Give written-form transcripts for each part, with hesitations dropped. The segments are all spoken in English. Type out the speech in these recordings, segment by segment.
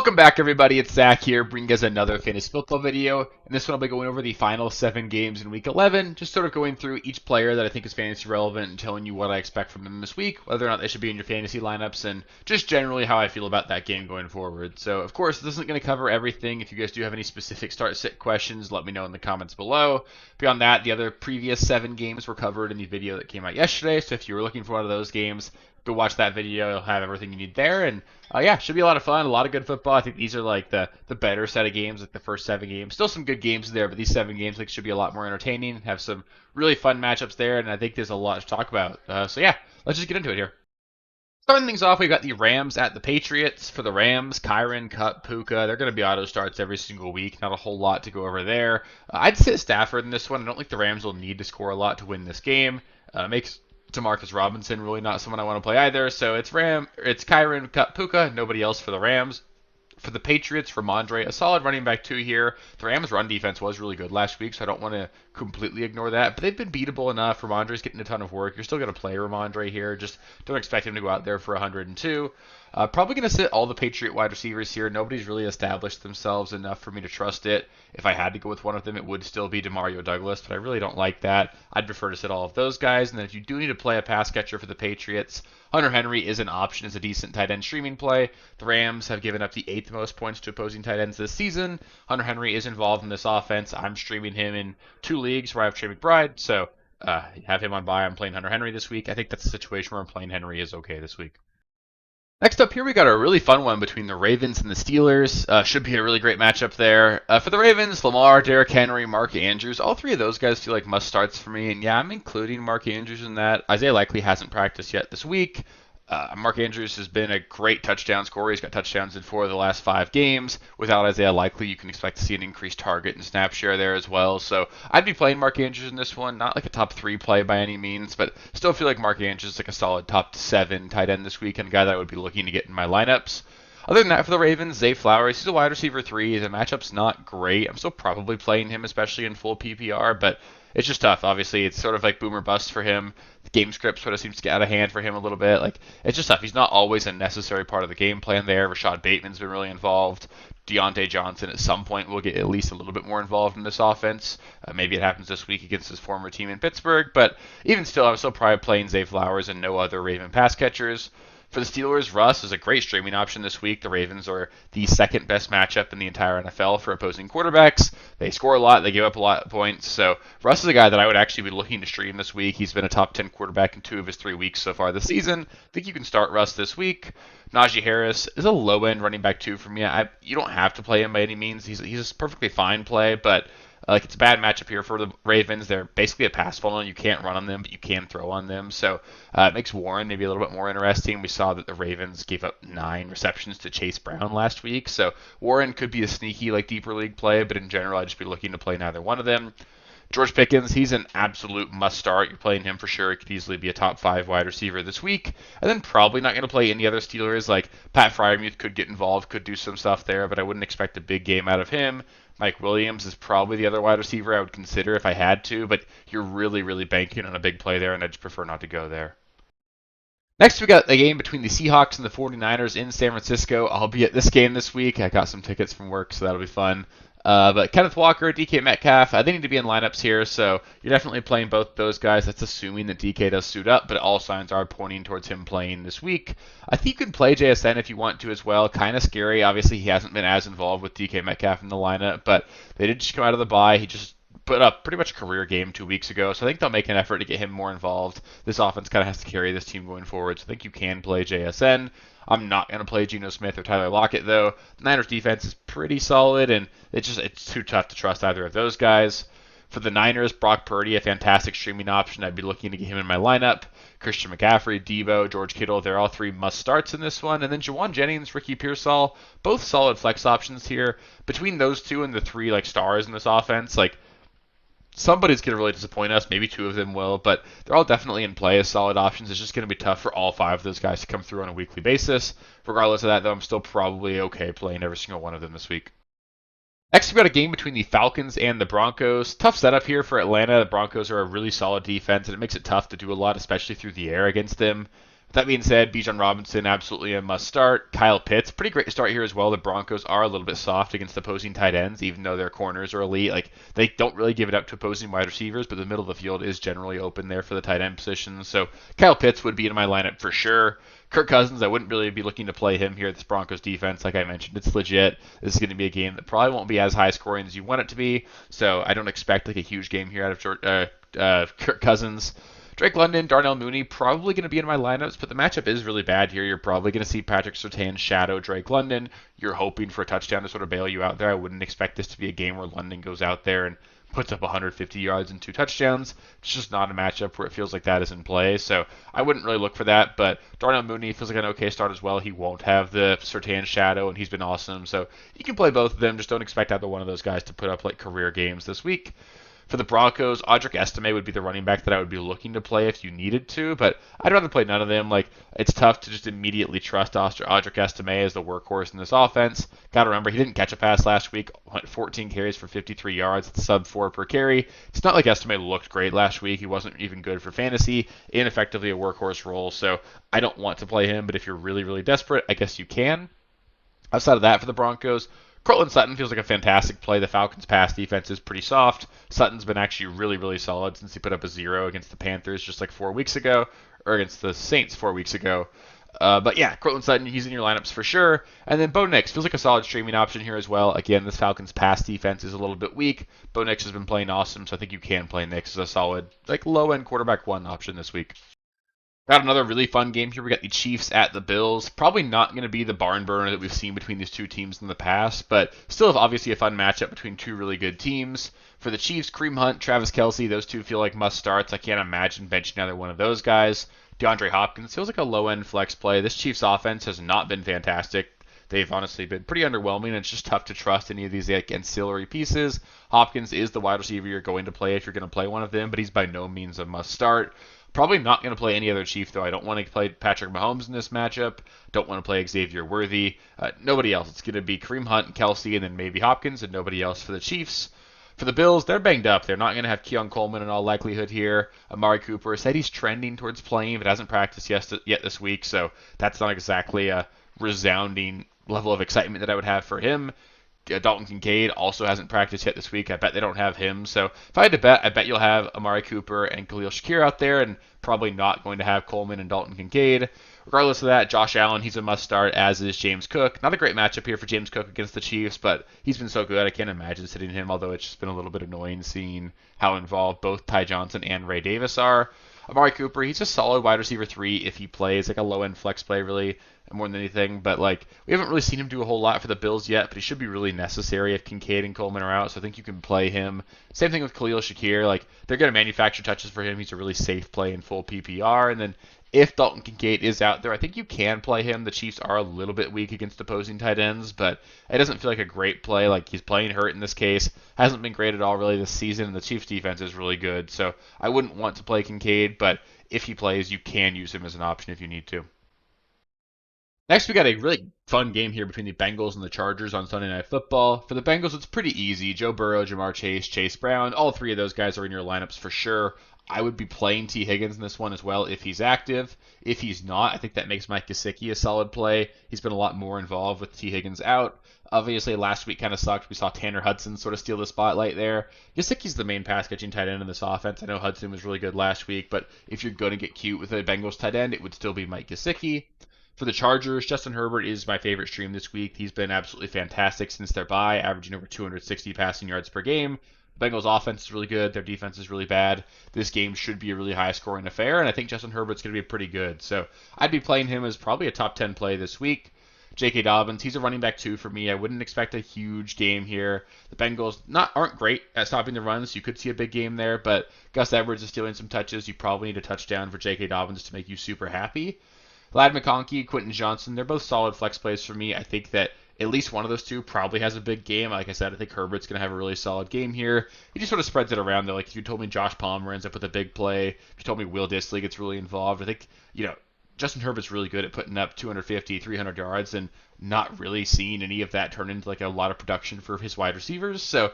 Welcome back, everybody. It's Zach here, bringing us another fantasy football video. And this one I'll be going over the final 7 games in Week 11, just sort of going through each player that I think is fantasy relevant and telling you what I expect from them this week, whether or not they should be in your fantasy lineups, and just generally how I feel about that game going forward. So, of course, this isn't going to cover everything. If you guys do have any specific start-sit questions, let me know in the comments below. Beyond that, the other previous 7 games were covered in the video that came out yesterday, so if you were looking for one of those games, go watch that video. You'll have everything you need there. And yeah, should be a lot of fun. A lot of good football. I think these are like the better set of games, like the first 7 games. Still some good games there, but these 7 games like should be a lot more entertaining. Have some really fun matchups there, and I think there's a lot to talk about. So yeah, let's just get into it here. Starting things off, we've got the Rams at the Patriots. For the Rams, Kyren, Kupp, Puka, they're going to be auto starts every single week. Not a whole lot to go over there. I'd sit Stafford in this one. I don't think the Rams will need to score a lot to win this game. Makes Demarcus Robinson really not someone I want to play either. So it's Kyren, Kupp, Puka, nobody else for the Rams. For the Patriots, Ramondre, a solid running back 2 here. The Rams' run defense was really good last week, so I don't want to completely ignore that. But they've been beatable enough. Ramondre's getting a ton of work. You're still going to play Ramondre here. Just don't expect him to go out there for 102. Probably going to sit all the Patriot wide receivers here. Nobody's really established themselves enough for me to trust it. If I had to go with one of them, it would still be Demario Douglas, but I really don't like that. I'd prefer to sit all of those guys. And then if you do need to play a pass catcher for the Patriots, Hunter Henry is an option as a decent tight end streaming play. The Rams have given up the 8th most points to opposing tight ends this season. Hunter Henry is involved in this offense. I'm streaming him in 2 leagues where I have Trey McBride, so have him on bye. I'm playing Hunter Henry this week. I think that's a situation where I'm playing Henry is okay this week. Next up here, we got a really fun one between the Ravens and the Steelers. Should be a really great matchup there. For the Ravens, Lamar, Derrick Henry, Mark Andrews. All 3 of those guys feel like must-starts for me. And yeah, I'm including Mark Andrews in that. Isaiah Likely hasn't practiced yet this week. Mark Andrews has been a great touchdown scorer. He's got touchdowns in 4 of the last 5 games. Without Isaiah Likely, you can expect to see an increased target and snap share there as well. So I'd be playing Mark Andrews in this one. Not like a top 3 play by any means, but still feel like Mark Andrews is like a solid top 7 tight end this week and a guy that I would be looking to get in my lineups. Other than that, for the Ravens, Zay Flowers, he's a wide receiver 3. The matchup's not great. I'm still probably playing him, especially in full PPR, but it's just tough. Obviously, it's sort of like boom or bust for him. The game script sort of seems to get out of hand for him a little bit. Like, it's just tough. He's not always a necessary part of the game plan there. Rashad Bateman's been really involved. Deontay Johnson at some point will get at least a little bit more involved in this offense. Maybe it happens this week against his former team in Pittsburgh, but even still, I'm still probably playing Zay Flowers and no other Raven pass catchers. For the Steelers, Russ is a great streaming option this week. The Ravens are the 2nd best matchup in the entire NFL for opposing quarterbacks. They score a lot. They give up a lot of points. So Russ is a guy that I would actually be looking to stream this week. He's been a top 10 quarterback in 2 of his 3 weeks so far this season. I think you can start Russ this week. Najee Harris is a low-end running back 2 for me. You don't have to play him by any means. He's a perfectly fine play, but it's a bad matchup here for the Ravens. They're basically a pass funnel. You can't run on them, but you can throw on them. So it makes Warren maybe a little bit more interesting. We saw that the Ravens gave up 9 receptions to Chase Brown last week. So Warren could be a sneaky deeper league play, but in general, I'd just be looking to play neither one of them. George Pickens, he's an absolute must-start. You're playing him for sure. He could easily be a top 5 wide receiver this week. And then probably not going to play any other Steelers. Like Pat Freiermuth could get involved, could do some stuff there, but I wouldn't expect a big game out of him. Mike Williams is probably the other wide receiver I would consider if I had to, but you're really, really banking on a big play there, and I just prefer not to go there. Next, we got a game between the Seahawks and the 49ers in San Francisco. I'll be at this game this week. I got some tickets from work, so that'll be fun. But Kenneth Walker, DK Metcalf, they need to be in lineups here, so you're definitely playing both those guys. That's assuming that DK does suit up, but all signs are pointing towards him playing this week. I think you can play JSN if you want to as well. Kind of scary. Obviously, he hasn't been as involved with DK Metcalf in the lineup, but they did just come out of the bye. He just put up pretty much a career game 2 weeks ago, so I think they'll make an effort to get him more involved. This offense kind of has to carry this team going forward, so I think you can play JSN. I'm not going to play Geno Smith or Tyler Lockett, though. The Niners defense is pretty solid, and it's too tough to trust either of those guys. For the Niners, Brock Purdy, a fantastic streaming option. I'd be looking to get him in my lineup. Christian McCaffrey, Debo, George Kittle, they're all 3 must-starts in this one. And then Jawan Jennings, Ricky Pearsall, both solid flex options here. Between those 2 and the 3 stars in this offense, somebody's going to really disappoint us. Maybe 2 of them will, but they're all definitely in play as solid options. It's just going to be tough for all 5 of those guys to come through on a weekly basis. Regardless of that, though, I'm still probably okay playing every single one of them this week. Next, we've got a game between the Falcons and the Broncos. Tough setup here for Atlanta. The Broncos are a really solid defense, and it makes it tough to do a lot, especially through the air against them. That being said, Bijan Robinson absolutely a must start. Kyle Pitts, pretty great start here as well. The Broncos are a little bit soft against opposing tight ends, even though their corners are elite. Like they don't really give it up to opposing wide receivers, but the middle of the field is generally open there for the tight end position. So Kyle Pitts would be in my lineup for sure. Kirk Cousins, I wouldn't really be looking to play him here. This Broncos defense, like I mentioned, it's legit. This is going to be a game that probably won't be as high scoring as you want it to be. So I don't expect like a huge game here out of Kirk Cousins. Drake London, Darnell Mooney, probably going to be in my lineups, but the matchup is really bad here. You're probably going to see Patrick Surtain shadow Drake London. You're hoping for a touchdown to sort of bail you out there. I wouldn't expect this to be a game where London goes out there and puts up 150 yards and 2 touchdowns. It's just not a matchup where it feels like that is in play, so I wouldn't really look for that, but Darnell Mooney feels like an okay start as well. He won't have the Surtain shadow, and he's been awesome, so you can play both of them. Just don't expect either one of those guys to put up like career games this week. For the Broncos, Audric Estime would be the running back that I would be looking to play if you needed to, but I'd rather play none of them. Like, it's tough to just immediately trust Audric Estime as the workhorse in this offense. Gotta remember, he didn't catch a pass last week, went 14 carries for 53 yards, it's sub 4 per carry. It's not like Estime looked great last week. He wasn't even good for fantasy, ineffectively a workhorse role, so I don't want to play him, but if you're really, really desperate, I guess you can. Outside of that, for the Broncos, Cortland Sutton feels like a fantastic play. The Falcons' pass defense is pretty soft. Sutton's been actually really, really solid since he put up a 0 against the Panthers just like 4 weeks ago, or against the Saints 4 weeks ago. But yeah, Cortland Sutton, he's in your lineups for sure. And then Bo Nix feels like a solid streaming option here as well. Again, this Falcons' pass defense is a little bit weak. Bo Nix has been playing awesome, so I think you can play Nix as a solid, like low-end quarterback 1 option this week. Got another really fun game here. We got the Chiefs at the Bills. Probably not going to be the barn burner that we've seen between these two teams in the past, but still obviously a fun matchup between two really good teams. For the Chiefs, Kareem Hunt, Travis Kelce, those two feel like must starts. I can't imagine benching either one of those guys. DeAndre Hopkins feels like a low-end flex play. This Chiefs offense has not been fantastic. They've honestly been pretty underwhelming, and it's just tough to trust any of these like ancillary pieces. Hopkins is the wide receiver you're going to play if you're going to play one of them, but he's by no means a must start. Probably not going to play any other Chief, though. I don't want to play Patrick Mahomes in this matchup. Don't want to play Xavier Worthy. Nobody else. It's going to be Kareem Hunt, Kelce, and then maybe Hopkins, and nobody else for the Chiefs. For the Bills, they're banged up. They're not going to have Keon Coleman in all likelihood here. Amari Cooper said he's trending towards playing, but hasn't practiced yet this week, so that's not exactly a resounding level of excitement that I would have for him. Dalton Kincaid also hasn't practiced yet this week. I bet they don't have him. So if I had to bet, I bet you'll have Amari Cooper and Khalil Shakir out there, and probably not going to have Coleman and Dalton Kincaid. Regardless of that, Josh Allen, he's a must start, as is James Cook. Not a great matchup here for James Cook against the Chiefs, but he's been so good, I can't imagine sitting him, although it's just been a little bit annoying seeing how involved both Ty Johnson and Ray Davis are. Amari Cooper, he's a solid wide receiver 3 if he plays, like a low-end flex play, really, more than anything. But like, we haven't really seen him do a whole lot for the Bills yet, but he should be really necessary if Kincaid and Coleman are out, so I think you can play him. Same thing with Khalil Shakir. Like, they're going to manufacture touches for him. He's a really safe play in full PPR. And then if Dalton Kincaid is out there, I think you can play him. The Chiefs are a little bit weak against opposing tight ends, but it doesn't feel like a great play. Like, he's playing hurt in this case. Hasn't been great at all really this season, and the Chiefs defense is really good. So I wouldn't want to play Kincaid, but if he plays, you can use him as an option if you need to. Next, we got a really fun game here between the Bengals and the Chargers on Sunday Night Football. For the Bengals, it's pretty easy. Joe Burrow, Jamar Chase, Chase Brown, all three of those guys are in your lineups for sure. I would be playing T. Higgins in this one as well if he's active. If he's not, I think that makes Mike Gesicki a solid play. He's been a lot more involved with T. Higgins out. Obviously, last week kind of sucked. We saw Tanner Hudson sort of steal the spotlight there. Gesicki's the main pass-catching tight end in this offense. I know Hudson was really good last week, but if you're going to get cute with a Bengals tight end, it would still be Mike Gesicki. For the Chargers, Justin Herbert is my favorite stream this week. He's been absolutely fantastic since their bye, averaging over 260 passing yards per game. The Bengals' offense is really good. Their defense is really bad. This game should be a really high-scoring affair, and I think Justin Herbert's going to be pretty good. So I'd be playing him as probably a top 10 play this week. J.K. Dobbins, he's a running back 2 for me. I wouldn't expect a huge game here. The Bengals aren't great at stopping the runs, so you could see a big game there, but Gus Edwards is stealing some touches. You probably need a touchdown for J.K. Dobbins to make you super happy. Vlad McConkey, Quentin Johnson, they're both solid flex plays for me. I think that at least one of those two probably has a big game. Like I said, I think Herbert's going to have a really solid game here. He just sort of spreads it around, though. Like, if you told me Josh Palmer ends up with a big play, if you told me Will Dissly gets really involved, I think, Justin Herbert's really good at putting up 250, 300 yards and not really seeing any of that turn into like a lot of production for his wide receivers. So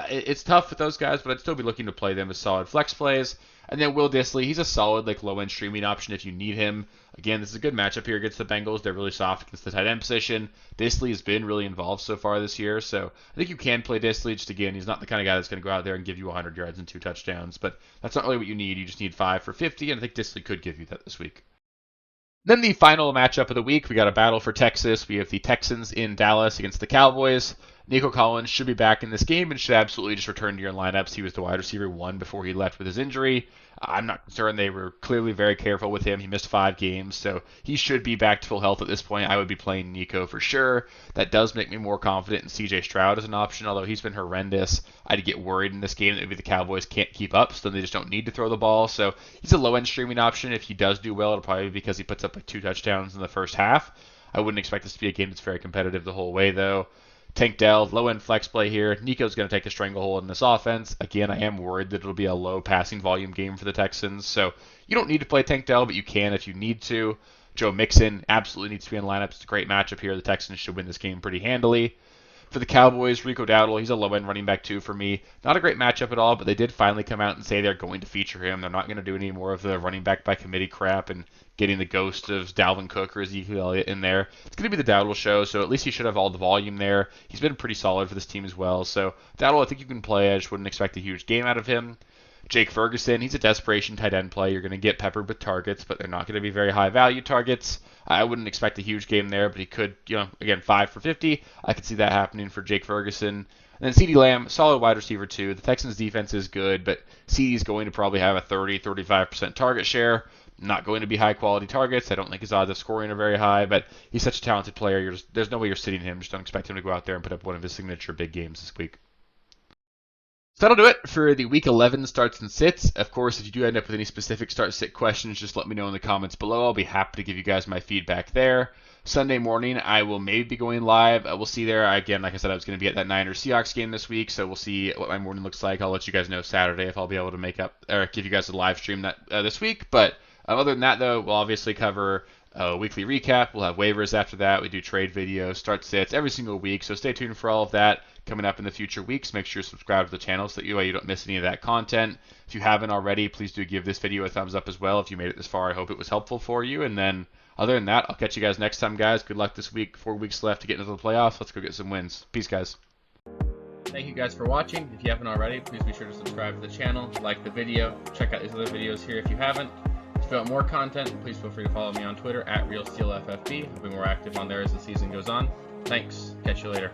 it's tough with those guys, but I'd still be looking to play them as solid flex plays. And then Will Dissly, he's a solid like low-end streaming option if you need him. Again, this is a good matchup here against the Bengals. They're really soft against the tight end position. Dissly has been really involved so far this year, so I think you can play Dissly. Just again, he's not the kind of guy that's going to go out there and give you 100 yards and 2 touchdowns, but that's not really what you need. You just need 5 for 50, and I think Dissly could give you that this week. Then the final matchup of the week, we got a battle for Texas. We have the Texans in Dallas against the Cowboys. Nico Collins should be back in this game and should absolutely just return to your lineups. He was the wide receiver 1 before he left with his injury. I'm not concerned. They were clearly very careful with him. He missed 5 games, so he should be back to full health at this point. I would be playing Nico for sure. That does make me more confident in CJ Stroud as an option, although he's been horrendous. I'd get worried in this game that maybe the Cowboys can't keep up, so then they just don't need to throw the ball. So he's a low-end streaming option. If he does do well, it'll probably be because he puts up like 2 touchdowns in the first half. I wouldn't expect this to be a game that's very competitive the whole way, though. Tank Dell, low-end flex play here. Nico's going to take a stranglehold in this offense. Again, I am worried that it'll be a low passing volume game for the Texans. So you don't need to play Tank Dell, but you can if you need to. Joe Mixon absolutely needs to be in lineups. It's a great matchup here. The Texans should win this game pretty handily. For the Cowboys, Rico Dowdle, he's a low-end running back too for me. Not a great matchup at all, but they did finally come out and say they're going to feature him. They're not going to do any more of the running back by committee crap and getting the ghost of Dalvin Cook or Ezekiel Elliott in there. It's going to be the Dowdle show, so at least he should have all the volume there. He's been pretty solid for this team as well. So Dowdle, I think you can play. I just wouldn't expect a huge game out of him. Jake Ferguson, he's a desperation tight end play. You're going to get peppered with targets, but they're not going to be very high value targets. I wouldn't expect a huge game there, but he could, again, 5 for 50. I could see that happening for Jake Ferguson. And then CeeDee Lamb, solid wide receiver too. The Texans defense is good, but CeeDee's going to probably have a 30-35% target share. Not going to be high quality targets. I don't think his odds of scoring are very high, but he's such a talented player. There's no way you're sitting him. Just don't expect him to go out there and put up one of his signature big games this week. So that'll do it for the Week 11 starts and sits. Of course, if you do end up with any specific start-sit questions, just let me know in the comments below. I'll be happy to give you guys my feedback there. Sunday morning, I will maybe be going live. We'll see there. Again, like I said, I was going to be at that Niners Seahawks game this week, so we'll see what my morning looks like. I'll let you guys know Saturday if I'll be able to make up or give you guys a live stream that this week. But other than that, though, we'll obviously cover a weekly recap. We'll have waivers after that. We do trade videos, start-sits every single week, so stay tuned for all of that coming up in the future weeks. Make sure you subscribe to the channel so that you don't miss any of that content. If you haven't already, please do give this video a thumbs up as well. If you made it this far, I hope it was helpful for you. And then other than that, I'll catch you guys next time, guys. Good luck this week. 4 weeks left to get into the playoffs. Let's go get some wins. Peace, guys. Thank you guys for watching. If you haven't already, please be sure to subscribe to the channel, like the video, check out these other videos here if you haven't. If you want more content, please feel free to follow me on Twitter at RealSteelFFB. I'll be more active on there as the season goes on. Thanks. Catch you later.